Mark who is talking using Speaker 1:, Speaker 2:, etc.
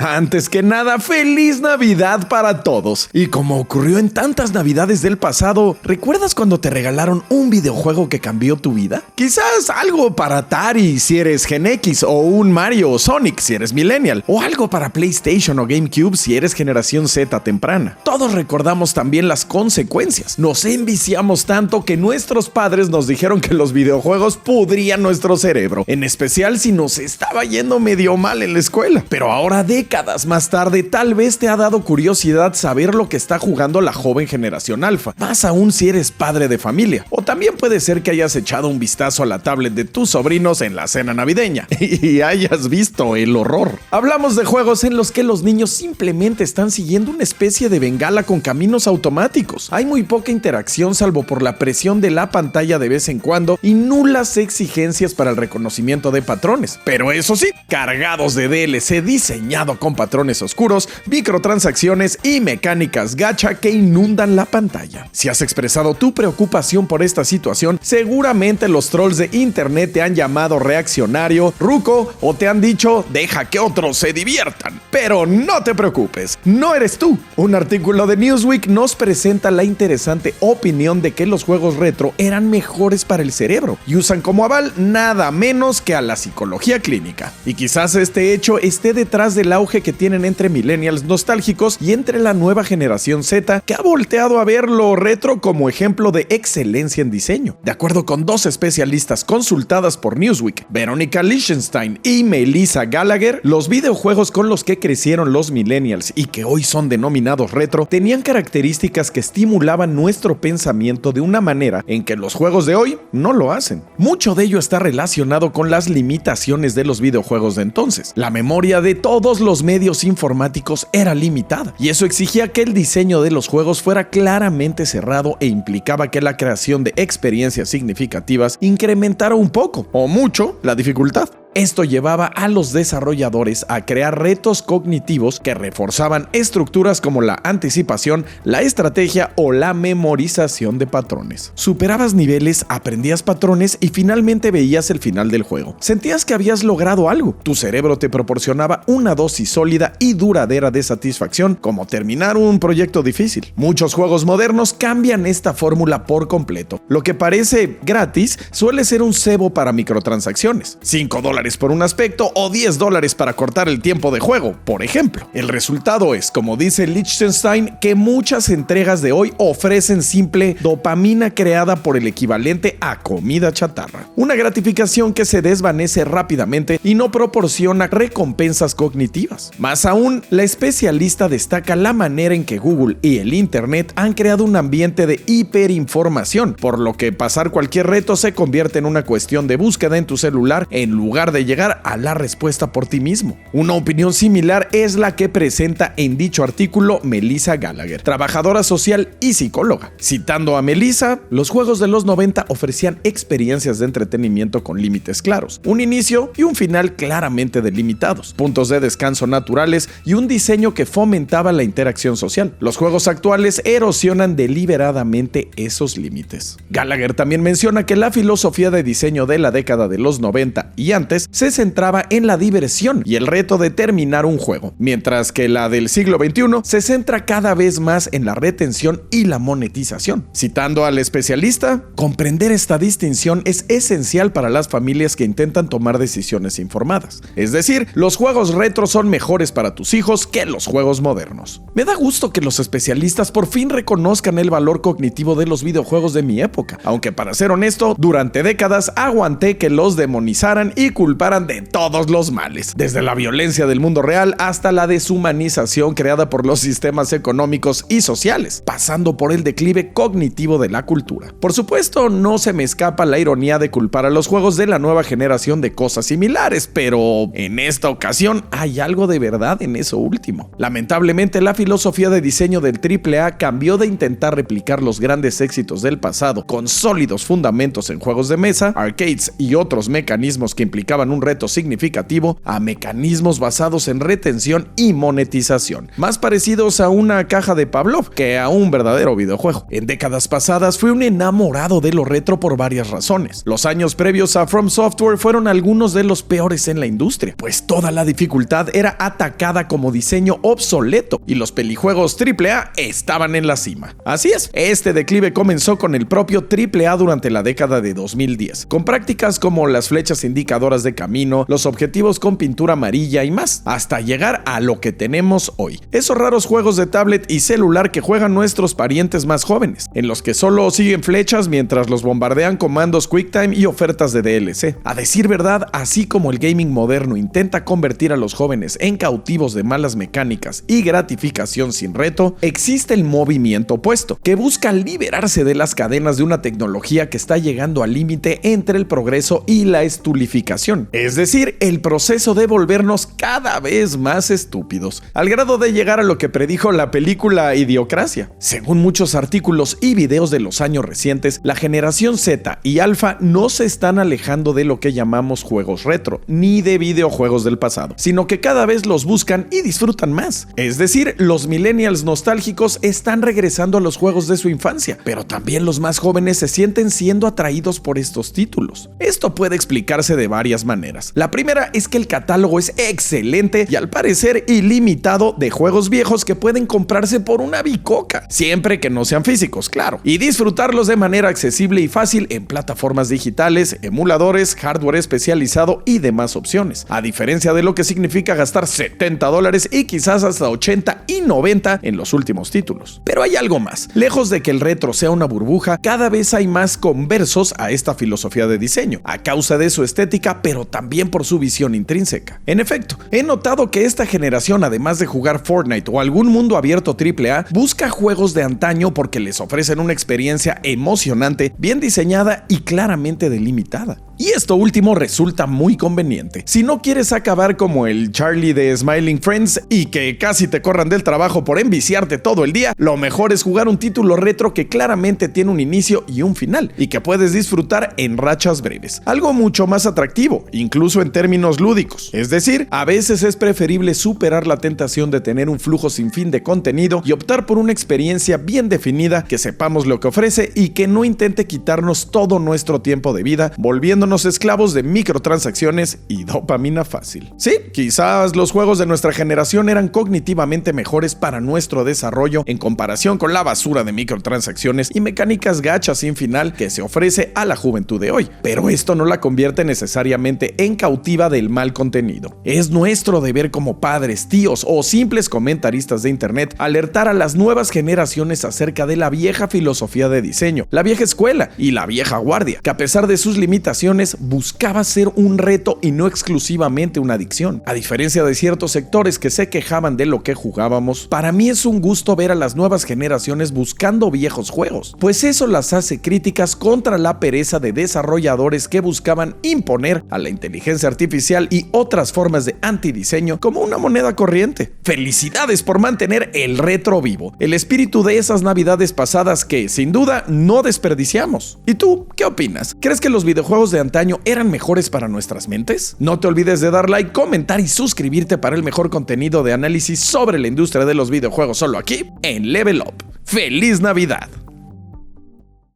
Speaker 1: Antes que nada, ¡feliz Navidad para todos! Y como ocurrió en tantas Navidades del pasado, ¿recuerdas cuando te regalaron un videojuego que cambió tu vida? Quizás algo para Atari si eres Gen X, o un Mario o Sonic si eres Millennial, o algo para PlayStation o GameCube si eres generación Z temprana. Todos recordamos también las consecuencias. Nos enviciamos tanto que nuestros padres nos dijeron que los videojuegos pudrían nuestro cerebro, en especial si nos estaba yendo medio mal en la escuela. Pero ahora, décadas más tarde, tal vez te ha dado curiosidad saber lo que está jugando la joven generación alfa, más aún si eres padre de familia. O también puede ser que hayas echado un vistazo a la tablet de tus sobrinos en la cena navideña y hayas visto el horror. Hablamos de juegos en los que los niños simplemente están siguiendo una especie de bengala con caminos automáticos. Hay muy poca interacción salvo por la presión de la pantalla de vez en cuando y nulas exigencias para el reconocimiento de patrones. Pero eso sí, cargados de DLC diseñado con patrones oscuros, microtransacciones y mecánicas gacha que inundan la pantalla. Si has expresado tu preocupación por esta situación, seguramente los trolls de internet te han llamado reaccionario, ruco o te han dicho deja que otros se diviertan. Pero no te preocupes, no eres tú. Un artículo de Newsweek nos presenta la interesante opinión de que los juegos retro eran mejores para el cerebro y usan como aval nada menos que a la psicología clínica. Y quizás este hecho esté detrás del auge que tienen entre millennials nostálgicos y entre la nueva generación Z, que ha volteado a ver lo retro como ejemplo de excelencia en diseño. De acuerdo con dos especialistas consultadas por Newsweek, Veronica Lichtenstein y Melissa Gallagher, los videojuegos con los que crecieron los millennials y que hoy son denominados retro tenían características que estimulaban nuestro pensamiento de una manera en que los juegos de hoy no lo hacen. Mucho de ello está relacionado con las limitaciones de los videojuegos de entonces. La memoria de todos los medios informáticos era limitada y eso exigía que el diseño de los juegos fuera claramente cerrado e implicaba que la creación de experiencias significativas incrementara un poco o mucho la dificultad. Esto llevaba a los desarrolladores a crear retos cognitivos que reforzaban estructuras como la anticipación, la estrategia o la memorización de patrones. Superabas niveles, aprendías patrones y finalmente veías el final del juego. Sentías que habías logrado algo. Tu cerebro te proporcionaba una dosis sólida y duradera de satisfacción, como terminar un proyecto difícil. Muchos juegos modernos cambian esta fórmula por completo. Lo que parece gratis suele ser un cebo para microtransacciones. $5 por un aspecto o $10 para cortar el tiempo de juego, por ejemplo. El resultado es, como dice Lichtenstein, que muchas entregas de hoy ofrecen simple dopamina creada por el equivalente a comida chatarra. Una gratificación que se desvanece rápidamente y no proporciona recompensas cognitivas. Más aún, la especialista destaca la manera en que Google y el Internet han creado un ambiente de hiperinformación, por lo que pasar cualquier reto se convierte en una cuestión de búsqueda en tu celular en lugar de llegar a la respuesta por ti mismo. Una opinión similar es la que presenta en dicho artículo Melissa Gallagher, trabajadora social y psicóloga. Citando a Melissa, los juegos de los 90 ofrecían experiencias de entretenimiento con límites claros, un inicio y un final claramente delimitados, puntos de descanso naturales y un diseño que fomentaba la interacción social. Los juegos actuales erosionan deliberadamente esos límites. Gallagher también menciona que la filosofía de diseño de la década de los 90 y antes se centraba en la diversión y el reto de terminar un juego, mientras que la del siglo XXI se centra cada vez más en la retención y la monetización. Citando al especialista, comprender esta distinción es esencial para las familias que intentan tomar decisiones informadas. Es decir, los juegos retro son mejores para tus hijos que los juegos modernos. Me da gusto que los especialistas por fin reconozcan el valor cognitivo de los videojuegos de mi época, aunque para ser honesto, durante décadas aguanté que los demonizaran y culparan de todos los males, desde la violencia del mundo real hasta la deshumanización creada por los sistemas económicos y sociales, pasando por el declive cognitivo de la cultura. Por supuesto, no se me escapa la ironía de culpar a los juegos de la nueva generación de cosas similares, pero en esta ocasión hay algo de verdad en eso último. Lamentablemente, la filosofía de diseño del AAA cambió de intentar replicar los grandes éxitos del pasado con sólidos fundamentos en juegos de mesa, arcades y otros mecanismos que implicaban buscaban un reto significativo, a mecanismos basados en retención y monetización, más parecidos a una caja de Pavlov que a un verdadero videojuego. En décadas pasadas fui un enamorado de lo retro por varias razones. Los años previos a From Software fueron algunos de los peores en la industria, pues toda la dificultad era atacada como diseño obsoleto y los pelijuegos AAA estaban en la cima. Así es, este declive comenzó con el propio AAA durante la década de 2010, con prácticas como las flechas indicadoras de camino, los objetivos con pintura amarilla y más, hasta llegar a lo que tenemos hoy. Esos raros juegos de tablet y celular que juegan nuestros parientes más jóvenes, en los que solo siguen flechas mientras los bombardean comandos QuickTime y ofertas de DLC. A decir verdad, así como el gaming moderno intenta convertir a los jóvenes en cautivos de malas mecánicas y gratificación sin reto, existe el movimiento opuesto, que busca liberarse de las cadenas de una tecnología que está llegando al límite entre el progreso y la estulificación, es decir, el proceso de volvernos cada vez más estúpidos, al grado de llegar a lo que predijo la película Idiocracia. Según muchos artículos y videos de los años recientes, la generación Z y Alpha no se están alejando de lo que llamamos juegos retro, ni de videojuegos del pasado, sino que cada vez los buscan y disfrutan más. Es decir, los millennials nostálgicos están regresando a los juegos de su infancia, pero también los más jóvenes se sienten siendo atraídos por estos títulos. Esto puede explicarse de varias maneras. La primera es que el catálogo es excelente y al parecer ilimitado de juegos viejos que pueden comprarse por una bicoca, siempre que no sean físicos, claro, y disfrutarlos de manera accesible y fácil en plataformas digitales, emuladores, hardware especializado y demás opciones, a diferencia de lo que significa gastar $70 y quizás hasta 80 y 90 en los últimos títulos. Pero hay algo más. Lejos de que el retro sea una burbuja, cada vez hay más conversos a esta filosofía de diseño, a causa de su estética, pero también por su visión intrínseca. En efecto, he notado que esta generación, además de jugar Fortnite o algún mundo abierto AAA, busca juegos de antaño porque les ofrecen una experiencia emocionante, bien diseñada y claramente delimitada. Y esto último resulta muy conveniente. Si no quieres acabar como el Charlie de Smiling Friends y que casi te corran del trabajo por enviciarte todo el día, lo mejor es jugar un título retro que claramente tiene un inicio y un final, y que puedes disfrutar en rachas breves. Algo mucho más atractivo, incluso en términos lúdicos. Es decir, a veces es preferible superar la tentación de tener un flujo sin fin de contenido y optar por una experiencia bien definida que sepamos lo que ofrece y que no intente quitarnos todo nuestro tiempo de vida, volviéndonos esclavos de microtransacciones y dopamina fácil. Sí, quizás los juegos de nuestra generación eran cognitivamente mejores para nuestro desarrollo en comparación con la basura de microtransacciones y mecánicas gachas sin final que se ofrece a la juventud de hoy, pero esto no la convierte necesariamente en cautiva del mal contenido. Es nuestro deber como padres, tíos o simples comentaristas de internet alertar a las nuevas generaciones acerca de la vieja filosofía de diseño, la vieja escuela y la vieja guardia, que a pesar de sus limitaciones buscaba ser un reto y no exclusivamente una adicción. A diferencia de ciertos sectores que se quejaban de lo que jugábamos, para mí es un gusto ver a las nuevas generaciones buscando viejos juegos, pues eso las hace críticas contra la pereza de desarrolladores que buscaban imponer a la inteligencia artificial y otras formas de antidiseño como una moneda corriente. Felicidades por mantener el retro vivo, el espíritu de esas navidades pasadas que, sin duda, no desperdiciamos. ¿Y tú, qué opinas? ¿Crees que los videojuegos de antaño eran mejores para nuestras mentes? No te olvides de dar like, comentar y suscribirte para el mejor contenido de análisis sobre la industria de los videojuegos solo aquí en Level Up. ¡Feliz Navidad!